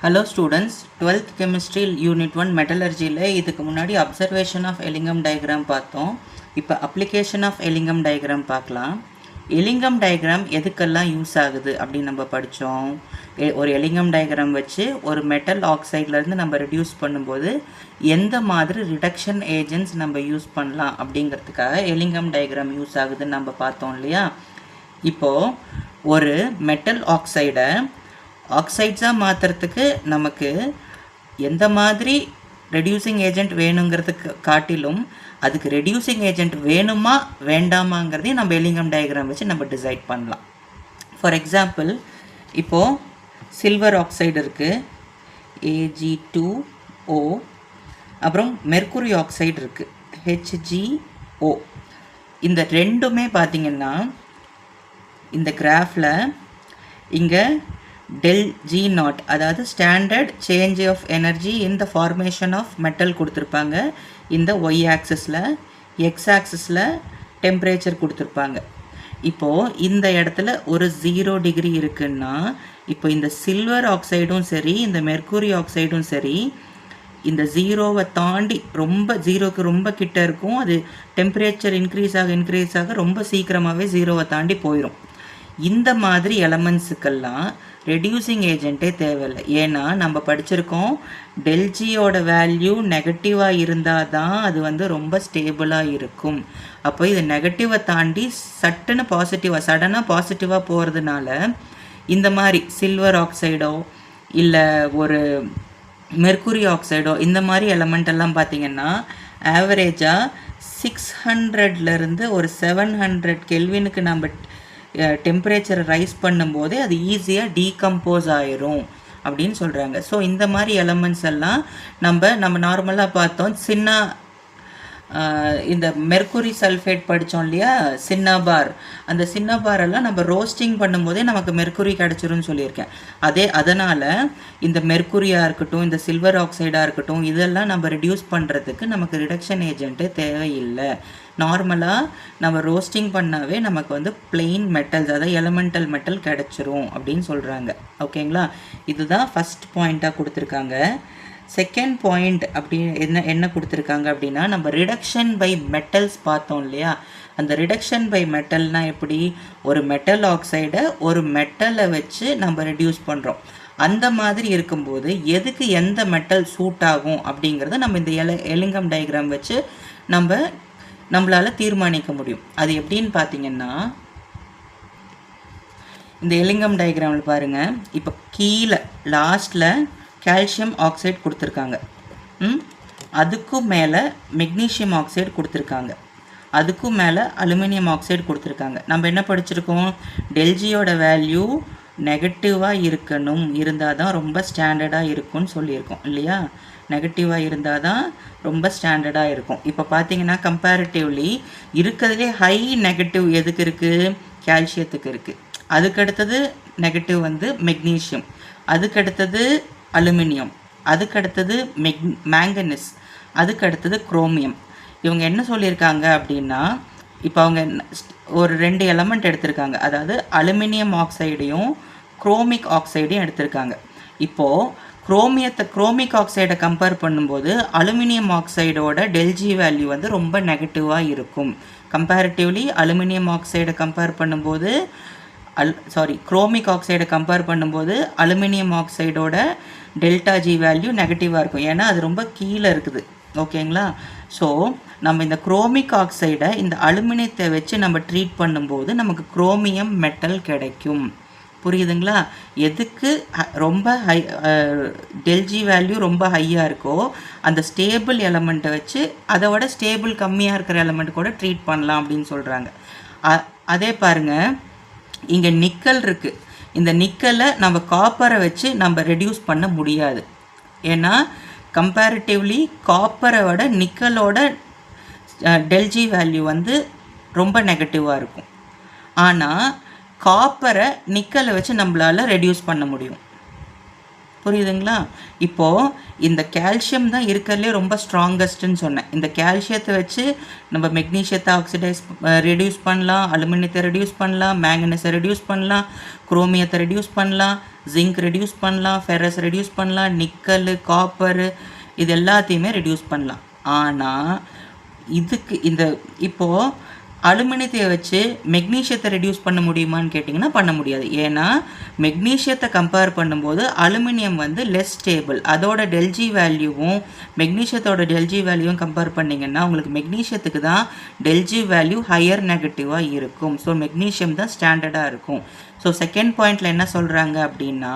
Hello students, 12th chemistry unit 1 metallurgy இதுக்கு முன்னாடி observation of Ellingham diagram பார்த்தோம். இப்போ application of Ellingham diagram பார்க்கலாம். Ellingham diagram எதுக்கெல்லாம் யூஸ் ஆகுது அப்படின்னு நம்ம படித்தோம். ஒரு Ellingham diagram வச்சு ஒரு மெட்டல் ஆக்சைட்லேருந்து நம்ம ரெடியூஸ் பண்ணும்போது எந்த மாதிரி ரிடக்ஷன் ஏஜென்ட்ஸ் நம்ம யூஸ் பண்ணலாம் அப்படிங்கிறதுக்காக Ellingham diagram யூஸ் ஆகுதுன்னு நம்ம பார்த்தோம் இல்லையா. இப்போது ஒரு மெட்டல் ஆக்சைடை ஆக்சைட்ஸாக மாற்றுறதுக்கு நமக்கு எந்த மாதிரி ரெடியூசிங் ஏஜென்ட் வேணுங்கிறதுக்கு காட்டிலும் அதுக்கு ரெடியூசிங் ஏஜென்ட் வேணுமா வேண்டாமாங்கிறதையும் நம்ம எல்லிங்கம் டயக்ராம் வச்சு நம்ம டிசைட் பண்ணலாம். ஃபார் எக்ஸாம்பிள், இப்போது சில்வர் ஆக்சைடு இருக்குது Ag2O, அப்புறம் மெர்க்குரி ஆக்சைடு இருக்குது HgO. இந்த ரெண்டுமே பார்த்திங்கன்னா இந்த கிராஃபில் இங்கே del G0, அதாவது standard change of energy in the formation of metal கொடுத்துருப்பாங்க. இந்த ஒய் ஆக்சிஸில், எக்ஸ் ஆக்சிஸில் டெம்பரேச்சர் கொடுத்துருப்பாங்க. இப்போது இந்த இடத்துல ஒரு 0 டிகிரி இருக்குன்னா, இப்போ இந்த சில்வர் ஆக்சைடும் சரி, இந்த மெர்க்குரி ஆக்சைடும் சரி, இந்த 0வை தாண்டி ரொம்ப 0க்கு ரொம்ப கிட்ட இருக்கும். அது டெம்பரேச்சர் இன்க்ரீஸ் ஆக ரொம்ப சீக்கிரமாகவே 0வை தாண்டி போயிடும். இந்த மாதிரி எலமெண்ட்ஸுக்கெல்லாம் ரெடியூசிங் ஏஜென்ட்டே தேவையில்லை. ஏன்னா நம்ம படிச்சிருக்கோம், டெல்ஜியோட வேல்யூ நெகட்டிவாக இருந்தால் தான் அது ரொம்ப ஸ்டேபிளாக இருக்கும். அப்போ இது நெகட்டிவை தாண்டி சடனாக பாசிட்டிவாக போகிறதுனால இந்த மாதிரி சில்வர் ஆக்சைடோ இல்லை ஒரு மெர்க்குரி ஆக்சைடோ இந்த மாதிரி எலமெண்ட் பார்த்திங்கன்னா ஆவரேஜாக 600லேருந்து ஒரு 700 கெல்வினுக்கு நம்ம டெம்பரேச்சரை ரைஸ் பண்ணும்போதே அது ஈஸியாக டீகம்போஸ் ஆயிரும் அப்படின்னு சொல்கிறாங்க. ஸோ இந்த மாதிரி எலமெண்ட்ஸ் எல்லாம் நம்ம நார்மலாக பார்த்தோம். இந்த மெர்க்குரி சல்ஃபேட் படித்தோம் இல்லையா, சின்னாபார். அந்த சின்னாபாரெல்லாம் நம்ம ரோஸ்டிங் பண்ணும்போதே நமக்கு மெர்க்குரி கிடச்சிரும்னு சொல்லியிருக்கேன். அதனால் இந்த மெர்க்குரியாக இருக்கட்டும், இந்த சில்வர் ஆக்சைடாக இருக்கட்டும், இதெல்லாம் நம்ம ரெடியூஸ் பண்ணுறதுக்கு நமக்கு ரிடக்ஷன் ஏஜென்ட்டே தேவையில்லை. நார்மலாக நம்ம ரோஸ்டிங் பண்ணாவே நமக்கு பிளெயின் மெட்டல்ஸ், அதாவது எலமெண்டல் மெட்டல் கிடச்சிரும் அப்படின்னு சொல்கிறாங்க. ஓகேங்களா, இதுதான் ஃபஸ்ட் பாயிண்ட்டாக கொடுத்துருக்காங்க. செகண்ட் பாயிண்ட் அப்படி என்ன கொடுத்துருக்காங்க அப்படின்னா, நம்ம ரிடக்ஷன் பை மெட்டல்ஸ் பார்த்தோம் இல்லையா. அந்த ரிடக்ஷன் பை மெட்டல்னால் எப்படி, ஒரு மெட்டல் ஆக்சைடை ஒரு மெட்டலை வச்சு நம்ம ரெடியூஸ் பண்ணுறோம். அந்த மாதிரி இருக்கும்போது எதுக்கு எந்த மெட்டல் சூட் ஆகும் அப்படிங்கிறத நம்ம இந்த எல்லிங்கம் டயக்ராம் வச்சு நம்மளால் தீர்மானிக்க முடியும். அது எப்படின்னு பார்த்தீங்கன்னா, இந்த எல்லிங்கம் டயக்ராமில் பாருங்கள். இப்போ கீழே லாஸ்ட்டில் கால்சியம் ஆக்சைடு கொடுத்துருக்காங்க, அதுக்கும் மேலே மெக்னீஷியம் ஆக்சைடு கொடுத்துருக்காங்க, அதுக்கும் மேலே அலுமினியம் ஆக்சைடு கொடுத்துருக்காங்க. நம்ம என்ன படிச்சிருக்கோம், டெல்ஜியோட வேல்யூ நெகட்டிவாக இருந்தால் தான் ரொம்ப ஸ்டாண்டர்டாக இருக்கும்னு சொல்லியிருக்கோம் இல்லையா. நெகட்டிவாக இருந்தால் தான் ரொம்ப ஸ்டாண்டர்டாக இருக்கும். இப்போ பார்த்தீங்கன்னா கம்பேரிட்டிவ்லி இருக்கிறதுலே ஹை நெகட்டிவ் எதுக்கு இருக்குது, கால்சியத்துக்கு இருக்குது. அதுக்கடுத்தது நெகட்டிவ் மெக்னீஷியம், அதுக்கடுத்தது அலுமினியம், அதுக்கடுத்தது மேங்கனீஸ், அதுக்கடுத்தது குரோமியம். இவங்க என்ன சொல்லியிருக்காங்க அப்படின்னா, இப்போ அவங்க ஒரு 2 எலமெண்ட் எடுத்திருக்காங்க. அதாவது அலுமினியம் ஆக்சைடையும் குரோமிக் ஆக்சைடையும் எடுத்திருக்காங்க. இப்போது குரோமிக் ஆக்சைடை கம்பேர் பண்ணும்போது அலுமினியம் ஆக்சைடோட டெல்ஜி வேல்யூ ரொம்ப நெகட்டிவாக இருக்கும். கம்பேரிட்டிவ்லி அலுமினியம் ஆக்சைடை கம்பேர் பண்ணும்போது குரோமிக் ஆக்சைடை கம்பேர் பண்ணும்போது அலுமினியம் ஆக்சைடோட டெல்டா ஜி வேல்யூ நெகட்டிவாக இருக்கும். ஏன்னா அது ரொம்ப கீழே இருக்குது. ஓகேங்களா. ஸோ நம்ம இந்த குரோமிக் ஆக்சைடை இந்த அலுமினியத்தை வச்சு நம்ம ட்ரீட் பண்ணும்போது நமக்கு குரோமியம் மெட்டல் கிடைக்கும். புரியுதுங்களா. எதுக்கு ரொம்ப ஹை டெல்ஜி வேல்யூ ரொம்ப ஹையாக இருக்கோ அந்த ஸ்டேபிள் எலமெண்ட்டை வச்சு அதோட ஸ்டேபிள் கம்மியாக இருக்கிற எலமெண்ட் கூட ட்ரீட் பண்ணலாம் அப்படின்னு சொல்கிறாங்க. அதே பாருங்கள், இங்கே நிக்கல் இருக்குது. இந்த நிக்கலை நம்ம காப்பரை வச்சு நம்ம ரெடியூஸ் பண்ண முடியாது. ஏன்னா கம்பேரிட்டிவ்லி காப்பரை விட நிக்கலோட டெல்ஜி வேல்யூ ரொம்ப நெகட்டிவாக இருக்கும். ஆனால் காப்பரை நிக்கலை வச்சு நம்மளால் ரெடியூஸ் பண்ண முடியும். புரியுதுங்களா? இப்போது இந்த கால்சியம் தான் இருக்கிறதுலே ரொம்ப ஸ்ட்ராங்கஸ்ட்டுன்னு சொன்னேன். இந்த கால்சியத்தை வச்சு நம்ம மெக்னீஷியத்தை ரெடியூஸ் பண்ணலாம், அலுமினியத்தை ரெடியூஸ் பண்ணலாம், மேங்கனஸை ரெடியூஸ் பண்ணலாம், குரோமியத்தை ரெடியூஸ் பண்ணலாம், ஜிங்க் ரெடியூஸ் பண்ணலாம், ஃபெரஸ் ரெடியூஸ் பண்ணலாம், நிக்கல், காப்பரு இது எல்லாத்தையுமே ரெடியூஸ் பண்ணலாம். ஆனால் இதுக்கு இப்போது அலுமினியத்தை வச்சு மெக்னீஷியத்தை ரெடியூஸ் பண்ண முடியுமான்னு கேட்டிங்கன்னா பண்ண முடியாது. ஏன்னா மெக்னீஷியத்தை கம்பேர் பண்ணும்போது அலுமினியம் வந்து லெஸ் ஸ்டேபிள். அதோட டெல்ஜி வேல்யூவும் மெக்னீஷியத்தோட டெல்ஜி வேல்யூவும் கம்பேர் பண்ணிங்கன்னா உங்களுக்கு மெக்னீஷியத்துக்கு தான் டெல்ஜி வேல்யூ ஹையர் நெகட்டிவாக இருக்கும். ஸோ மெக்னீஷியம் தான் ஸ்டாண்டர்டாக இருக்கும். ஸோ செகண்ட் பாயிண்டில் என்ன சொல்கிறாங்க அப்படின்னா,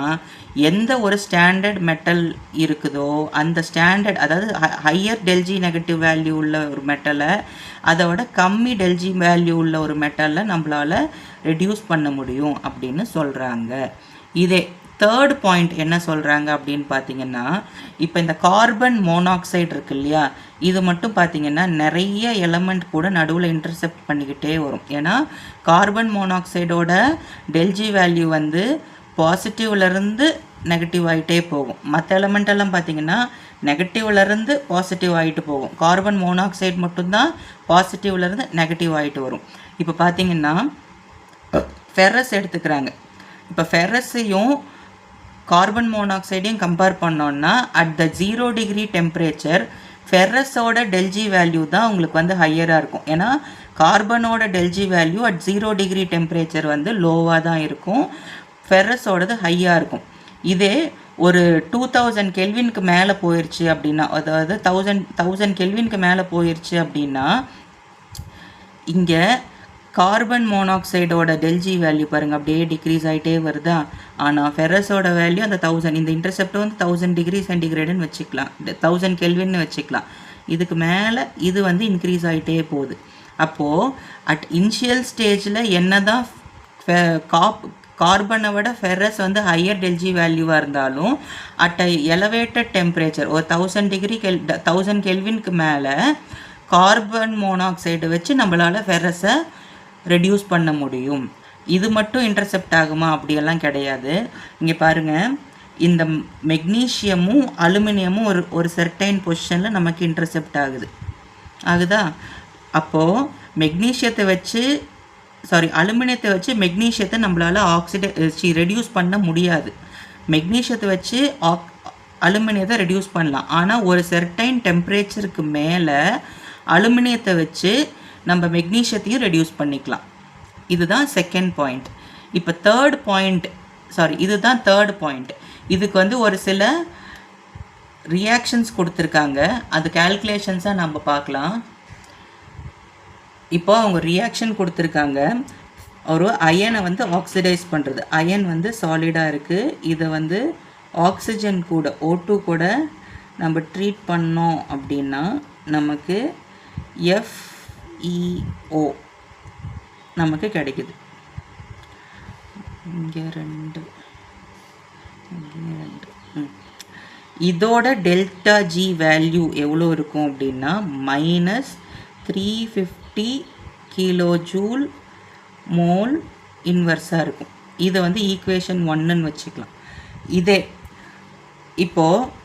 எந்த ஒரு ஸ்டாண்டர்ட் மெட்டல் இருக்குதோ அந்த ஸ்டாண்டர்ட், அதாவது ஹையர் டெல்ஜி நெகட்டிவ் வேல்யூ உள்ள ஒரு மெட்டலை அதை விட கம்மி டெல்ஜி வேல்யூ உள்ள ஒரு மெட்டலில் நம்மளால் ரெடியூஸ் பண்ண முடியும் அப்படின்னு சொல்கிறாங்க. இதே தேர்ட் பாயிண்ட் என்ன சொல்கிறாங்க அப்படின்னு பார்த்தீங்கன்னா, இப்போ இந்த கார்பன் மோனாக்சைடு இருக்கு இல்லையா, இது மட்டும் பார்த்தீங்கன்னா நிறைய எலமெண்ட் கூட நடுவில் இன்டர்செப்ட் பண்ணிக்கிட்டே வரும். ஏன்னா கார்பன் மோனாக்சைடோட டெல்ஜி வேல்யூ வந்து பாசிட்டிவ்லேருந்து நெகட்டிவ் ஆகிட்டே போகும். மற்ற எலமெண்டெல்லாம் பார்த்தீங்கன்னா நெகட்டிவ்லேருந்து பாசிட்டிவ் ஆகிட்டு போகும். கார்பன் மோனாக்சைடு மட்டும்தான் பாசிட்டிவ்லேருந்து நெகட்டிவ் ஆகிட்டு வரும். இப்போ பார்த்தீங்கன்னா ஃபெரஸ் எடுத்துக்கிறாங்க. இப்போ ஃபெரஸையும் கார்பன் மோனாக்சைடையும் கம்பேர் பண்ணோன்னா அட் த 0 டிகிரி டெம்பரேச்சர் ஃபெரஸோட டெல்ஜி வேல்யூ தான் உங்களுக்கு வந்து ஹையராக இருக்கும். ஏன்னா கார்பனோட del G value at 0 degree temperature வந்து லோவாக தான் இருக்கும், ஃபெரஸோடது ஹையாக இருக்கும். இதே ஒரு 2000 கெல்வினுக்கு மேலே போயிடுச்சு அப்படின்னா, அதாவது 1000 கெல்வினுக்கு மேலே போயிடுச்சு அப்படின்னா இங்கே கார்பன் மோனாக்சைடோட டெல்ஜி வேல்யூ பாருங்கள் அப்படியே டிக்ரீஸ் ஆகிட்டே வருதா. ஆனால் ஃபெரஸோட வேல்யூ அந்த 1000, இந்த இன்டர்செப்ட் வந்து 1000 டிகிரி சென்டிகிரேடுன்னு வச்சுக்கலாம், 1000 கெல்வின்னு வச்சுக்கலாம். இதுக்கு மேலே இது வந்து இன்க்ரீஸ் ஆகிட்டே போகுது. அப்போது அட் இனிஷியல் ஸ்டேஜில் என்ன தான் கார்பனை விட ஃபெரஸ் வந்து ஹையர் டெல்ஜி வேல்யூவாக இருந்தாலும் அட் எலவேட்டட் டெம்பரேச்சர் ஒரு 1000 கெல்வினுக்கு மேலே கார்பன் மோனாக்சைடு வச்சு நம்மளால் ஃபெரஸை ரெடியூஸ் பண்ண முடியும். இது மட்டும் இன்டர்செப்ட் ஆகுமா அப்படியெல்லாம் கிடையாது. இங்கே பாருங்கள், இந்த மெக்னீஷியமும் அலுமினியமும் ஒரு செர்டைன் பொசிஷனில் நமக்கு இன்டர்செப்ட் ஆகுதா. அப்போது அலுமினியத்தை வச்சு மெக்னீஷியத்தை நம்மளால் ரெடியூஸ் பண்ண முடியாது. மெக்னீஷியத்தை வச்சு அலுமினியத்தை ரெடியூஸ் பண்ணலாம். ஆனால் ஒரு செர்டைன் டெம்பரேச்சருக்கு மேலே அலுமினியத்தை வச்சு நம்ம மெக்னீஷியத்தையும் ரெடியூஸ் பண்ணிக்கலாம். இதுதான் செகண்ட் பாயிண்ட். இப்போ இதுதான் தேர்ட் பாயிண்ட். இதுக்கு வந்து ஒரு சில ரியாக்ஷன்ஸ் கொடுத்துருக்காங்க, அது கால்குலேஷன்ஸாக நம்ம பார்க்கலாம். இப்போ அவங்க ரியாக்ஷன் கொடுத்துருக்காங்க, ஒரு அயனை வந்து ஆக்சிடைஸ் பண்ணுறது. அயன் வந்து சாலிடாக இருக்குது, இதை வந்து ஆக்சிஜன் கூட O2 கூட நம்ம ட்ரீட் பண்ணோம் அப்படின்னா நமக்கு FeO நமக்கு கிடைக்குது. இங்கே 2 இதோட டெல்டா ஜி வேல்யூ எவ்வளோ இருக்கும் அப்படின்னா -350 கிலோஜூல் மோல் இன்வர்ஸாக இருக்கும். இதை வந்து ஈக்குவேஷன் 1ன்னு வச்சுக்கலாம். இதே இப்போது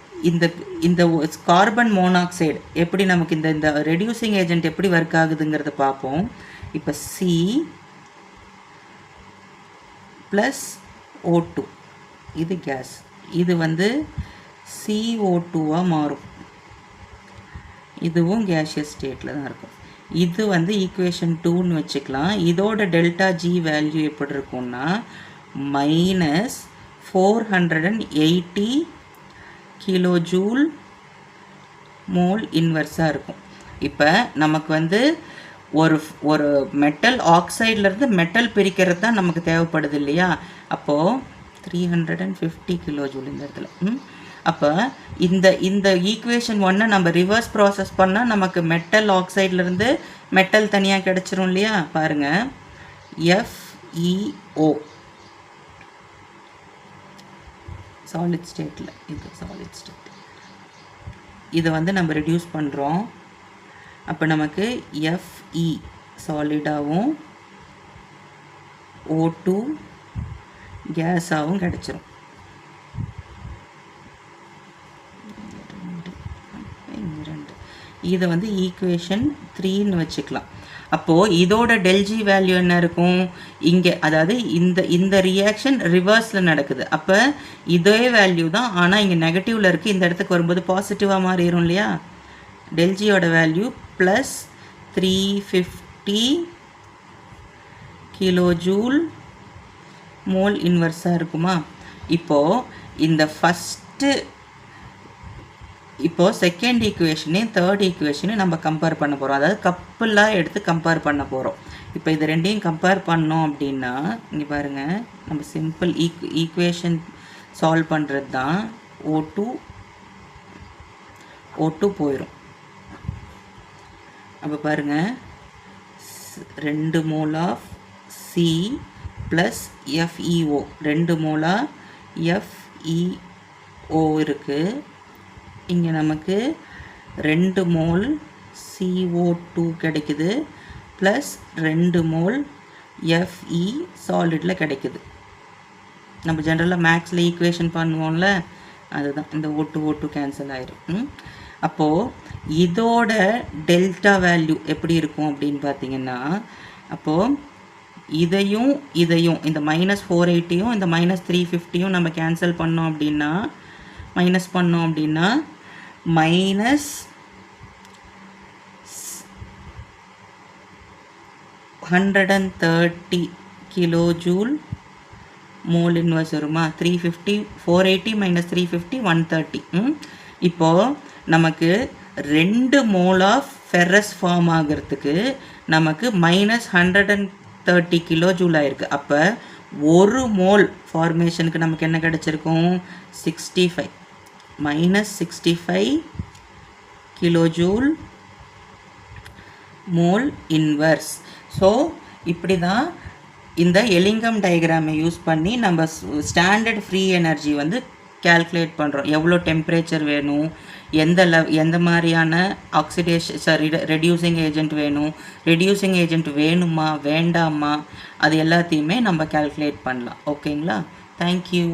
இந்த கார்பன் மோனாக்சைடு எப்படி நமக்கு இந்த ரெடியூசிங் ஏஜென்ட் எப்படி ஒர்க் ஆகுதுங்கிறத பார்ப்போம். இப்போ C+O2 இது கேஸ், இது வந்து CO2வாக மாறும். இதுவும் கேஷியஸ் ஸ்டேட்டில் தான் இருக்கும். இது வந்து ஈக்குவேஷன் 2ன்னு வச்சுக்கலாம். இதோட டெல்டா ஜி வேல்யூ எப்படி இருக்கும்னா -480 கிலோஜூல் மோல் இன்வர்ஸாக இருக்கும். இப்போ நமக்கு வந்து ஒரு மெட்டல் ஆக்சைட்லேருந்து மெட்டல் பிரிக்கிறது தான் நமக்கு தேவைப்படுது இல்லையா. அப்போது 350 கிலோஜூல் இந்த இடத்துல. அப்போ இந்த ஈக்குவேஷன் 1 நம்ம ரிவர்ஸ் ப்ராசஸ் பண்ணால் நமக்கு மெட்டல் ஆக்சைட்லேருந்து மெட்டல் தனியாக கிடச்சிரும் இல்லையா. பாருங்கள், FeO சாலிட் ஸ்டேட்டில், இது சாலிட் ஸ்டேட், இதை வந்து நம்ம ரெடியூஸ் பண்ணுறோம். அப்போ நமக்கு Fe சாலிடாகவும் O2 கேஸாகவும் கிடச்சிரும். இதை வந்து ஈக்குவேஷன் 3ன்னு வச்சுக்கலாம். அப்போது இதோட டெல்ஜி வேல்யூ என்ன இருக்கும், இங்கே அதாவது இந்த ரியாக்ஷன் ரிவர்ஸில் நடக்குது. அப்போ இதே வேல்யூ தான், ஆனால் இங்கே நெகட்டிவில் இருக்குது, இந்த இடத்துக்கு வரும்போது பாசிட்டிவாக மாறிடும் இல்லையா. டெல்ஜியோட வேல்யூ ப்ளஸ் 350 கிலோஜூல் மோல் இன்வர்ஸாக இருக்குமா. இப்போது இந்த இப்போது செகண்ட் ஈக்குவேஷனையும் தேர்ட் ஈக்குவேஷனையும் நம்ம கம்பேர் பண்ண போகிறோம். அதாவது கப்பலாக எடுத்து கம்பேர் பண்ண போகிறோம். இப்போ இது ரெண்டையும் கம்பேர் பண்ணோம் அப்படின்னா இங்கே பாருங்கள், நம்ம சிம்பிள் ஈக்குவேஷன் சால்வ் பண்ணுறது தான். O2 போயிடும். அப்போ பாருங்கள், 2 mole of C plus FeO, 2 மோலா FeO இருக்குது. இங்கே நமக்கு 2 மோல் CO2 கிடைக்குது, ப்ளஸ் 2 மோல் Fe சாலிடில் கிடைக்குது. நம்ம ஜென்ரலாக மேக்ஸில் ஈக்குவேஷன் பண்ணுவோம்ல, அதுதான். இந்த O2 கேன்சல் ஆயிடும். அப்போது இதோட டெல்டா வேல்யூ எப்படி இருக்கும் அப்படின்னு பார்த்தீங்கன்னா, அப்போது இதையும் இந்த -480யும் இந்த -350யும் நம்ம கேன்சல் பண்ணோம் அப்படின்னா, -130 கிலோஜூல் மோல் இன்வர்ஸ் வருமா. 350 480 -350 130. இப்போது நமக்கு 2 மோல் ஆஃப் ஃபெரஸ் ஃபார்ம் ஆகிறதுக்கு நமக்கு -130 கிலோஜூல் ஆயிருக்கு. அப்போ 1 மோல் ஃபார்மேஷனுக்கு நமக்கு என்ன கிடச்சிருக்கும், 65 -65 கிலோஜூல் மோல் இன்வர்ஸ். ஸோ இப்படி தான் இந்த எலிங்கம் டயக்ராமை யூஸ் பண்ணி நம்ம ஸ்டாண்டர்ட் ஃப்ரீ எனர்ஜி வந்து கால்குலேட் பண்ணுறோம். எவ்வளோ டெம்பரேச்சர் வேணும், எந்த மாதிரியான ஆக்சிடேஷன் ரெடியூசிங் ஏஜென்ட் வேணும், ரெடியூசிங் ஏஜென்ட் வேணுமா வேண்டாமா, அது எல்லாத்தையுமே நம்ம கால்குலேட் பண்ணலாம். ஓகேங்களா. தேங்க்யூ.